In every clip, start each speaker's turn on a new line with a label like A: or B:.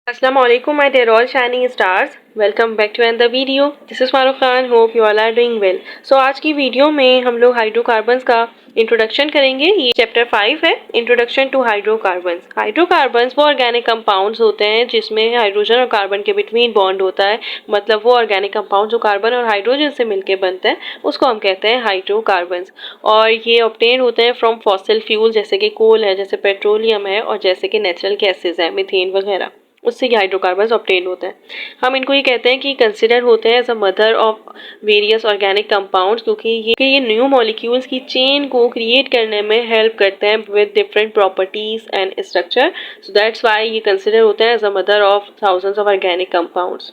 A: Assalamu alaikum my dear all shining stars. Welcome back to another video. This is Farooq Khan. Hope you all are doing well. So आज की video में हम लोग hydrocarbons का introduction करेंगे। ये chapter 5 है, इंट्रोडक्शन टू हाइड्रोकार्बन्स। हाइड्रोकार्बन्स वो ऑर्गेनिक कंपाउंड्स होते हैं जिसमें हाइड्रोजन और कार्बन के बिटवीन बॉन्ड होता है। मतलब वो ऑर्गेनिक कंपाउंड जो कार्बन और हाइड्रोजन से मिलकर बनते हैं उसको हम कहते हैं हाइड्रोकार्बन्स। और ये ऑब्टेन होते हैं फ्रॉम फॉसिल फ्यूल, जैसे कि कोल है, जैसे पेट्रोलियम है और जैसे कि नेचुरल गैसेज है, मीथेन वगैरह, उससे ये हाइड्रोकार्बन्स ऑब्टेन होते हैं। हम इनको ये कहते हैं कि कंसिडर होते हैं as a mother of various organic compounds, क्योंकि ये न्यू मॉलिक्यूल्स की चेन को क्रिएट करने में हेल्प करते हैं with different properties and structure. So that's why ये कंसिडर होते हैं as a mother of thousands of organic compounds.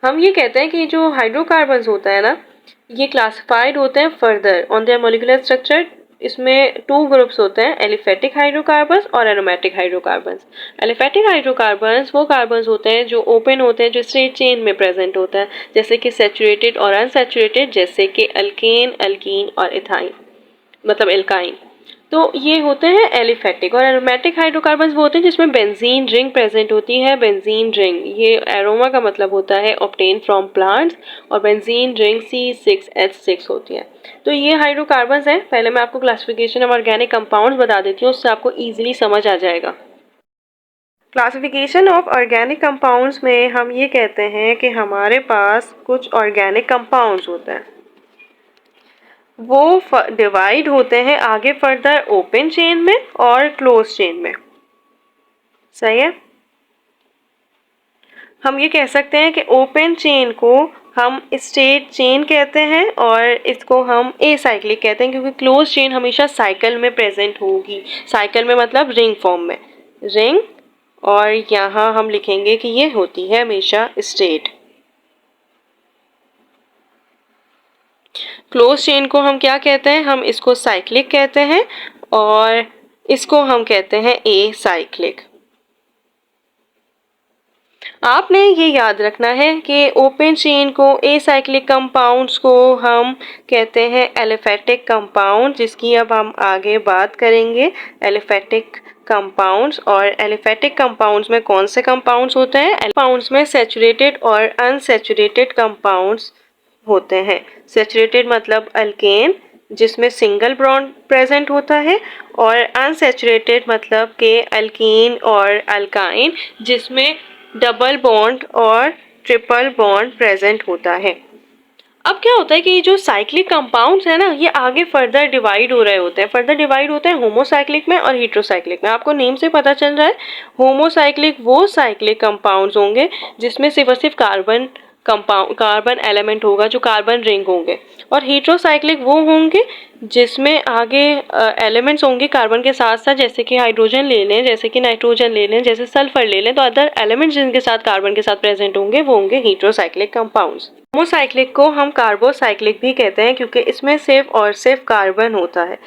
A: हम ये कहते हैं कि जो हाइड्रोकार्बन्स होता है ना, ये क्लासिफाइड होते हैं further on their molecular structure. इसमें टू ग्रुप्स होते हैं, एलिफेटिक हाइड्रोकार्बन्स और एरोमेटिक हाइड्रोकार्बन्स। एलिफेटिक हाइड्रोकार्बन्स वो कार्बन्स होते हैं जो ओपन होते हैं, जो स्ट्रेट चेन में प्रेजेंट होता है, जैसे कि सैचुरेटेड और अनसैचुरेटेड, जैसे कि अल्केन, अल्कीन और इथाइन, मतलब एल्काइन। तो ये होते हैं एलिफेटिक। और एरोमेटिक हाइड्रोकार्बन्स वो होते हैं जिसमें बेंजीन रिंग प्रेजेंट होती है। बेंजीन रिंग, ये एरोमा का मतलब होता है ऑब्टेन फ्रॉम प्लांट्स, और बेंजीन रिंग C6H6 होती है। तो ये हाइड्रोकार्बन्स हैं। पहले मैं आपको क्लासिफिकेशन ऑफ ऑर्गेनिक कंपाउंड्स बता देती हूँ, उससे आपको ईजिली समझ आ जाएगा। क्लासिफिकेशन ऑफ ऑर्गेनिक कंपाउंड्स में हम ये कहते हैं कि हमारे पास कुछ ऑर्गेनिक कंपाउंड्स होते हैं, वो डिवाइड होते हैं आगे फर्दर ओपन चेन में और क्लोज चेन में। सही है। हम ये कह सकते हैं कि ओपन चेन को हम स्ट्रेट चेन कहते हैं और इसको हम एसाइक्लिक कहते हैं, क्योंकि क्लोज चेन हमेशा साइकिल में प्रेजेंट होगी। साइकिल में मतलब रिंग फॉर्म में, रिंग, और यहाँ हम लिखेंगे कि ये होती है हमेशा स्ट्रेट। क्लोज चेन को हम क्या कहते हैं? हम इसको साइक्लिक कहते हैं और इसको हम कहते हैं ए साइक्लिक। आपने ये याद रखना है कि ओपन चेन को ए साइक्लिक कंपाउंड्स को हम कहते हैं एलिफेटिक कंपाउंड, जिसकी अब हम आगे बात करेंगे। एलिफेटिक कंपाउंड्स, और एलिफेटिक कंपाउंड्स में कौन से कंपाउंड्स होते हैं? कंपाउंड्स में सैचुरेटेड और अनसैचुरेटेड कंपाउंड्स होते हैं। सैचुरेटेड मतलब अल्केन, जिसमें सिंगल बॉन्ड प्रेजेंट होता है, और अनसैचुरेटेड मतलब के अल्कीन और अल्काइन, जिसमें डबल बॉन्ड और ट्रिपल बॉन्ड प्रेजेंट होता है। अब क्या होता है कि ये जो साइक्लिक कंपाउंड्स है ना, ये आगे फर्दर डिवाइड हो रहे होते हैं। फर्दर डिवाइड होते हैं होमोसाइक्लिक में और हेट्रोसाइक्लिक में। आपको नेम से पता चल रहा है, होमोसाइक्लिक वो साइक्लिक कंपाउंड्स होंगे जिसमें सिर्फ और सिर्फ कार्बन एलिमेंट होगा, जो कार्बन रिंग होंगे। और हेट्रोसाइक्लिक वो होंगे जिसमें आगे एलिमेंट्स होंगे कार्बन के साथ साथ, जैसे कि हाइड्रोजन ले लें, जैसे कि नाइट्रोजन ले लें, जैसे सल्फर ले लें, तो अदर एलिमेंट्स जिनके साथ कार्बन के साथ प्रेजेंट होंगे वो होंगे हेट्रोसाइक्लिक कंपाउंड्स। होमोसाइक्लिक को हम कार्बोसाइक्लिक भी कहते हैं, क्योंकि इसमें सिर्फ और सिर्फ कार्बन होता है।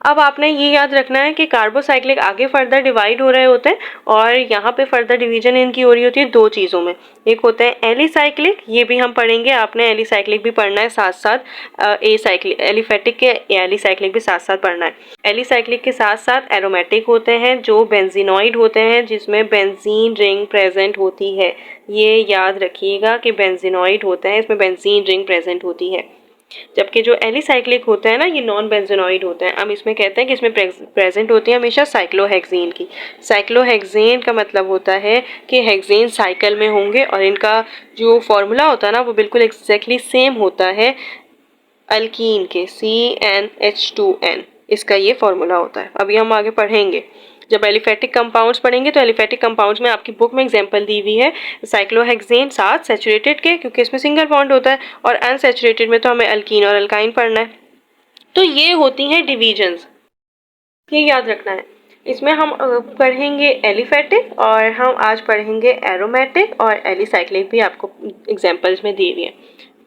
A: अब आपने ये याद रखना है कि कार्बोसाइक्लिक आगे फर्दर डिवाइड हो रहे होते हैं, और यहाँ पे फर्दर डिवीजन इनकी हो रही होती है दो चीज़ों में। एक होते हैं एलिसाइक्लिक, ये भी हम पढ़ेंगे, आपने एलिसाइक्लिक भी पढ़ना है साथ साथ, ए साइक्लिक, एलिफेटिक के एलिसाइक्लिक भी साथ साथ पढ़ना है। एलिसाइक्लिक के साथ साथ एरोमेटिक होते हैं जो बेंजीनॉइड होते हैं, जिसमें बेंजीन रिंग प्रेजेंट होती है। ये याद रखिएगा कि बेंजीनॉइड होते हैं, इसमें बेंजीन रिंग प्रेजेंट होती है। जबकि जो एलिसाइक्लिक होता है ना, ये नॉन बेंजोनॉइड होते हैं। हम इसमें कहते हैं कि इसमें प्रेजेंट होती है हमेशा साइक्लोहेक्सेन की। साइक्लोहेक्सेन का मतलब होता है कि हेक्सेन साइकिल में होंगे, और इनका जो फॉर्मूला होता है ना वो बिल्कुल एग्जैक्टली सेम होता है अल्कीन के, CnH2n, इसका ये फॉर्मूला होता है। अभी हम आगे पढ़ेंगे, जब एलिफेटिक कंपाउंड्स पढ़ेंगे तो एलिफेटिक कंपाउंड्स में आपकी बुक में एग्जांपल दी हुई है साइक्लोहेक्सेन साथ सैचुरेटेड के, क्योंकि इसमें सिंगल बॉन्ड होता है, और अनसैचुरेटेड में तो हमें अल्कीन और अल्काइन पढ़ना है। तो ये होती हैं डिविजन्स, ये याद रखना है। इसमें हम पढ़ेंगे एलिफेटिक, और हम आज पढ़ेंगे एरोमेटिक, और एलिसाइक्लिक भी आपको एग्जाम्पल्स में दी हुई है।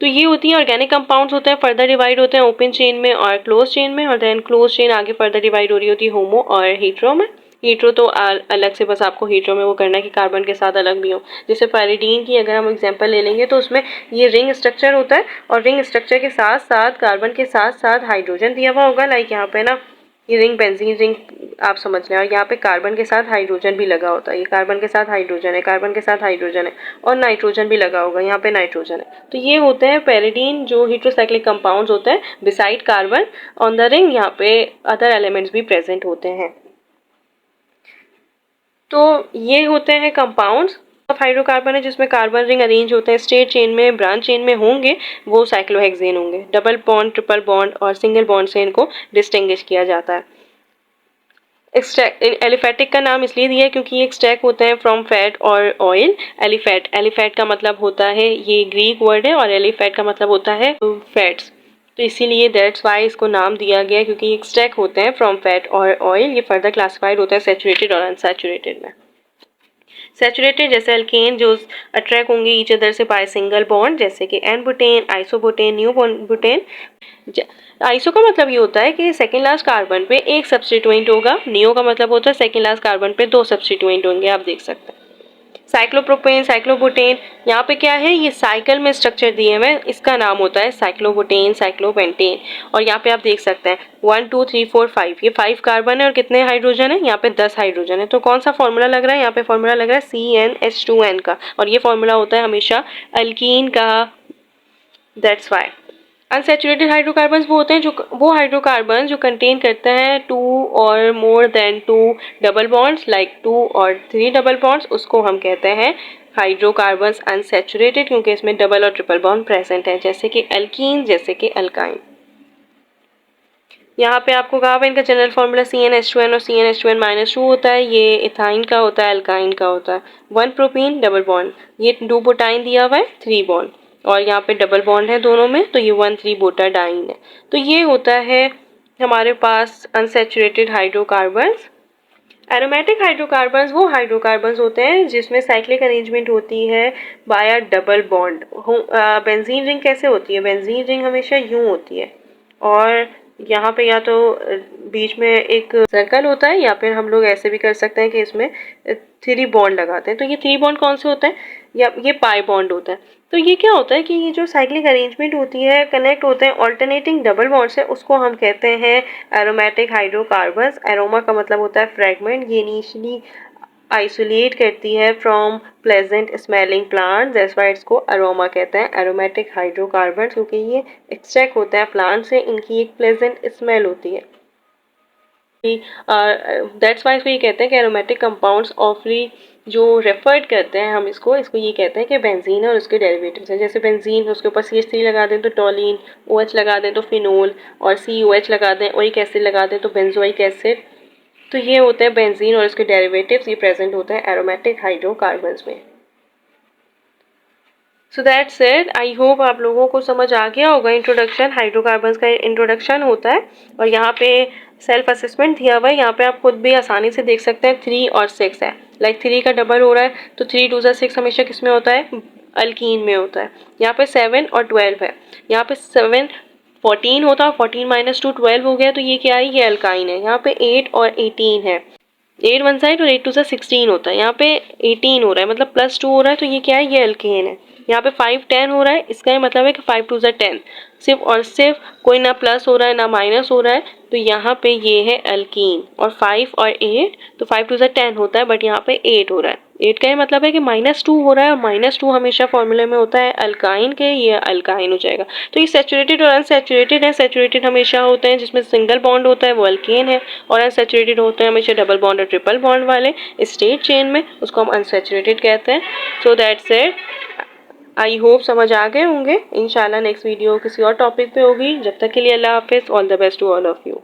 A: तो ये होती है ऑर्गेनिक कंपाउंड्स होते हैं, फर्दर डिवाइड होते हैं ओपन चेन में और क्लोज चेन में, और देन क्लोज चेन आगे फर्दर डिवाइड हो रही होती है होमो और हीट्रो में। हीट्रो तो अलग से, बस आपको हीट्रो में वो करना है कि कार्बन के साथ अलग भी हो। जैसे पैरिडीन की अगर हम एग्जांपल ले लेंगे तो उसमें ये रिंग स्ट्रक्चर होता है, और रिंग स्ट्रक्चर के साथ साथ कार्बन के साथ साथ हाइड्रोजन दिया हुआ होगा। लाइक यहाँ पे ना, ये रिंग बेंजीन रिंग आप समझ लें। और यहाँ पे कार्बन के साथ हाइड्रोजन भी लगा होता है, ये कार्बन के साथ हाइड्रोजन है, कार्बन के साथ हाइड्रोजन है, और नाइट्रोजन भी लगा होगा, यहाँ पे नाइट्रोजन है। तो ये होते हैं पैरिडीन जो हेटेरोसाइक्लिक कंपाउंड्स होते हैं। Beside carbon on the ring यहाँ पे अदर एलिमेंट्स भी प्रेजेंट होते हैं। तो ये होते हैं कंपाउंड्स ऑफ हाइड्रोकार्बन है जिसमें कार्बन रिंग अरेंज होते हैं स्ट्रेट चेन में, ब्रांच चेन में होंगे वो साइक्लोहेक्सेन होंगे। डबल बॉन्ड, ट्रिपल बॉन्ड और सिंगल बॉन्ड से इनको डिस्टिंग्विश किया जाता है। एलिफेटिक का नाम इसलिए दिया है क्योंकि ये एक्सट्रैक्ट होते हैं फ्रॉम फैट और ऑयल। एलिफेट का मतलब होता है, ये ग्रीक वर्ड है, और एलिफेट का मतलब होता है फैट्स। तो इसीलिए दैट्स वाई इसको नाम दिया गया, क्योंकि एक्सट्रैक्ट होते हैं फ्रॉम फैट और ऑयल। ये फर्दर क्लासिफाइड होता है सैचुरेटेड और अनसैचुरेटेड में। सैचुरेटेड जैसे अल्केन जो अट्रैक्ट होंगे ईच अदर से बाय सिंगल बॉन्ड, जैसे कि n butane, isobutane, new butane. Iso का मतलब ये होता है कि सेकेंड लास्ट कार्बन पे एक सब्स्टिट्यूएंट होगा, नियो का मतलब होता है सेकेंड लास्ट कार्बन पे 2 सब्स्टिट्यूएंट होंगे, आप देख सकते हैं। साइक्लोप्रोपेन, साइक्लोबुटेन, यहाँ पे क्या है, ये साइकिल में स्ट्रक्चर दिए हुए, इसका नाम होता है साइक्लोबुटेन, साइक्लोपेंटेन। और यहाँ पे आप देख सकते हैं 1 2 3 4 5, ये 5 कार्बन है और कितने हाइड्रोजन है, यहाँ पे 10 हाइड्रोजन है। तो कौन सा फॉर्मूला लग रहा है, यहाँ पे फॉर्मूला लग रहा है CnH2n का, और ये फॉर्मूला होता है हमेशा अल्कीन का। दैट्स वाई अनसैचुरेटेड हाइड्रोकार्बन्स वो होते हैं वो हाइड्रोकार्बन जो कंटेन करते हैं 2 और more than 2 double bonds, like 2 और 3 डबल बॉन्ड्स, उसको हम कहते हैं हाइड्रोकार्बन्स अनसैचुरेटेड, क्योंकि इसमें डबल और ट्रिपल बॉन्ड प्रेजेंट है, जैसे कि एल्कीन, जैसे कि अल्काइन। यहाँ पे आपको कहा हुआ इनका जनरल फॉर्मूला CnH2n और CnH2n-2 होता है। ये इथाइन का होता है, अल्काइन का होता है। 1 प्रोपीन डबल बॉन्ड, ये 2 बुटाइन दिया हुआ है, 3 बॉन्ड, और यहाँ पे डबल बॉन्ड है दोनों में, तो ये 1,3 बुटाडाइन है। तो ये होता है हमारे पास अनसैचुरेटेड हाइड्रोकार्बन्स। एरोमेटिक हाइड्रोकार्बन्स वो हाइड्रोकार्बन्स होते हैं जिसमें साइक्लिक अरेंजमेंट होती है bye double bond. Benzene ring कैसे होती है, बेंजीन रिंग हमेशा यूं होती है, और यहाँ पे या तो बीच में एक सर्कल होता है, या फिर हम लोग ऐसे भी कर सकते हैं कि इसमें 3 बॉन्ड लगाते हैं। तो ये 3 बॉन्ड कौन से होते हैं, या ये पाई बॉन्ड होता है। तो ये क्या होता है कि ये जो साइक्लिक अरेंजमेंट होती है, कनेक्ट होते हैं ऑल्टरनेटिंग डबल बॉन्ड से, उसको हम कहते हैं एरोमेटिक हाइड्रोकार्बन्स। एरोमा का मतलब होता है फ्रेगमेंट, ये इनिशियली आइसोलेट करती है from pleasant smelling plant, that's why इसको अरोमा कहते हैं, एरोमेटिक हाइड्रोकार्बन, क्योंकि ये एक्सट्रैक्ट होते हैं प्लांट से, इनकी एक प्लेजेंट स्मेल होती है। दैट्स वाई इसको ये कहते हैं कि एरोमेटिक कंपाउंड्स ऑफली जो रेफर्ड करते हैं हम इसको ये कहते हैं कि बेंजीन और उसके डेरिवेटिव्स हैं। जैसे बेंजीन, उसके ऊपर CH3 लगा दें तो टोलिन, OH लगा दें तो फिनोल, और COH लगा दें, ओइक एसिड लगा दें तो बेंजोइक एसिड। तो ये होते हैं बेंजीन और इसके डेरिवेटिव्स, ये प्रेजेंट होते हैं एरोमेटिक हाइड्रोकार्बन्स में। So that's it, I hope आप लोगों को समझ आ गया होगा। इंट्रोडक्शन, हाइड्रोकार्बन्स का इंट्रोडक्शन होता है, और यहाँ पे सेल्फ असेसमेंट दिया हुआ है, यहाँ पे आप खुद भी आसानी से देख सकते हैं 3 और 6 है, लाइक 3 का डबल हो रहा है, तो 3 2 6 हमेशा किस में होता है, अल्कीन में होता है। यहाँ पे 7 और 12 है, यहाँ पे 7 14 होता है, 14 - 2 12 हो गया, तो ये क्या है, ये अल्काइन है। यहाँ पे 8 और 18 है, 8 वन साइड और 8 2 16 होता है, यहाँ पे 18 हो रहा है, मतलब +2 हो रहा है, तो ये क्या है, ये अल्केन है। यहाँ पे 5 10 हो रहा है, इसका ये मतलब है कि 5 2 10, सिर्फ और सिर्फ कोई ना प्लस हो रहा है ना माइनस हो रहा है, तो यहाँ पे ये है अल्कीन। और 5 और 8, तो 5 2 10 होता है, बट यहाँ पे 8 हो रहा है। 8 का ये मतलब है कि -2 हो रहा है, और -2 हमेशा फॉर्मूले में होता है अल्काइन के, ये अल्काइन हो जाएगा। तो ये सैचुरेटेड और अनसैचुरेटेड है। सैचुरेटेड हमेशा होते हैं जिसमें सिंगल बॉन्ड होता है, वो अल्केन है, और अनसैचुरेटेड होते हैं हमेशा डबल बॉन्ड और ट्रिपल बॉन्ड वाले स्ट्रेट चेन में, उसको हम अनसैचुरेटेड कहते हैं। So that's it, I hope समझ आ गए होंगे। इंशाल्लाह नेक्स्ट वीडियो किसी और टॉपिक पे होगी। जब तक के लिए अल्लाह हाफिज़, all the best to all of you.